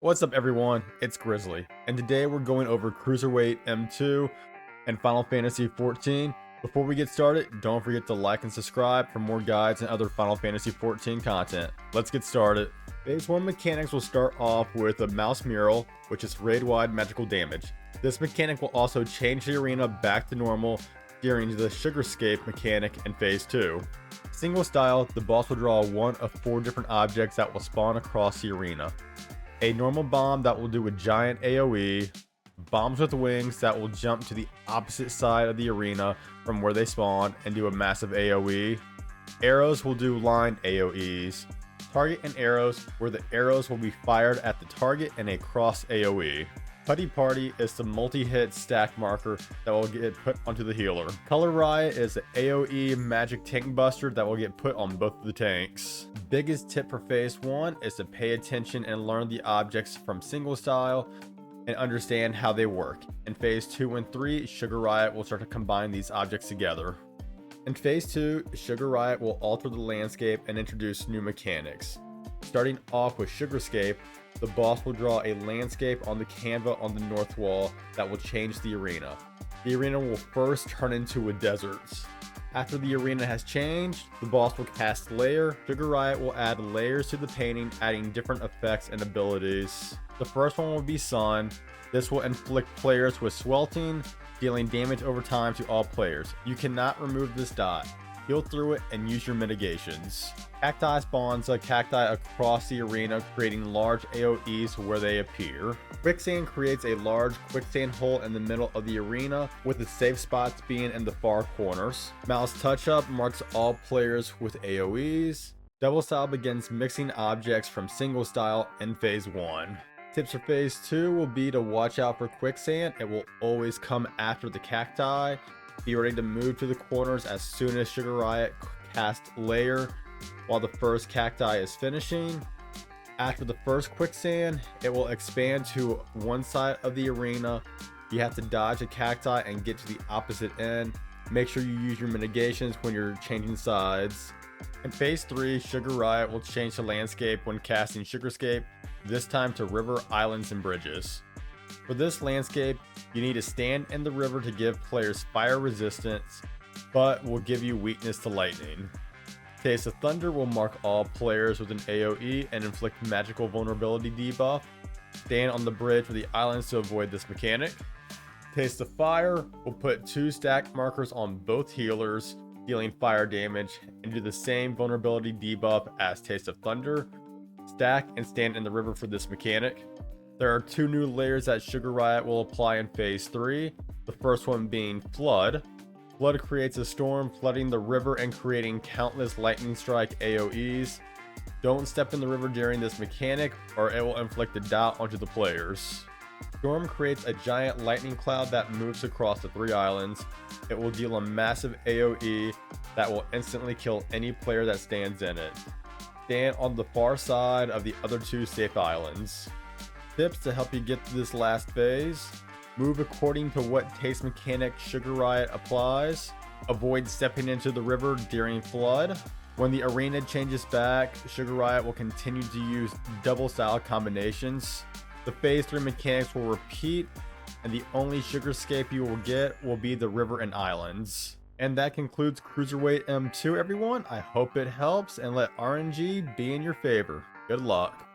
What's up everyone, it's Grizzly, and today we're going over Cruiserweight M2 and Final Fantasy XIV. Before we get started, don't forget to like and subscribe for more guides and other Final Fantasy XIV content. Let's get started. Phase 1 mechanics will start off with a mouse mural, which is raid-wide magical damage. This mechanic will also change the arena back to normal during the Sugarscape mechanic in Phase 2. Single style, the boss will draw one of 4 different objects that will spawn across the arena. A normal bomb that will do a giant AoE, bombs with wings that will jump to the opposite side of the arena from where they spawn and do a massive AoE, arrows will do lined AoEs, target and arrows where the arrows will be fired at the target in a cross AoE. Putty Party is the multi-hit stack marker that will get put onto the healer. Sugar Riot is the AoE magic tank buster that will get put on both of the tanks. Biggest tip for phase 1 is to pay attention and learn the objects from single style and understand how they work. In phase 2 and 3, Sugar Riot will start to combine these objects together. In phase 2, Sugar Riot will alter the landscape and introduce new mechanics. Starting off with Sugarscape, the boss will draw a landscape on the canvas on the north wall that will change the arena. The arena will first turn into a desert. After the arena has changed, the boss will cast Layer. Sugar Riot will add layers to the painting, adding different effects and abilities. The first one will be Sun. This will inflict players with swelting, dealing damage over time to all players. You cannot remove this dot. Heal through it and use your mitigations. Cacti spawns a cacti across the arena, creating large AoEs where they appear. Quicksand creates a large quicksand hole in the middle of the arena, with the safe spots being in the far corners. Mouse touch up marks all players with AoEs. Double style begins mixing objects from single style in phase 1. Tips for phase 2 will be to watch out for quicksand. It will always come after the cacti. Be ready to move to the corners as soon as Sugar Riot casts Layer while the first cacti is finishing. After the first quicksand, it will expand to one side of the arena. You have to dodge a cacti and get to the opposite end. Make sure you use your mitigations when you're changing sides. In phase 3, Sugar Riot will change the landscape when casting Sugarscape, this time to river, islands, and bridges. For this landscape, you need to stand in the river to give players fire resistance, but will give you weakness to lightning. Taste of Thunder will mark all players with an AoE and inflict magical vulnerability debuff. Stand on the bridge for the islands to avoid this mechanic. Taste of Fire will put 2 stack markers on both healers, dealing fire damage, and do the same vulnerability debuff as Taste of Thunder. Stack and stand in the river for this mechanic. There are 2 new layers that Sugar Riot will apply in phase 3, the first one being Flood. Flood creates a storm, flooding the river and creating countless lightning strike AoEs. Don't step in the river during this mechanic or it will inflict a dot onto the players. Storm creates a giant lightning cloud that moves across the 3 islands. It will deal a massive AoE that will instantly kill any player that stands in it. Stand on the far side of the other 2 safe islands. Tips to help you get through this last phase: move according to what taste mechanic Sugar Riot applies. Avoid stepping into the river during Flood. When the arena changes back, Sugar Riot will continue to use double style combinations. The phase 3 mechanics will repeat, and the only Sugarscape you will get will be the river and islands. And that concludes Cruiserweight M2, everyone. I hope it helps, and let RNG be in your favor. Good luck.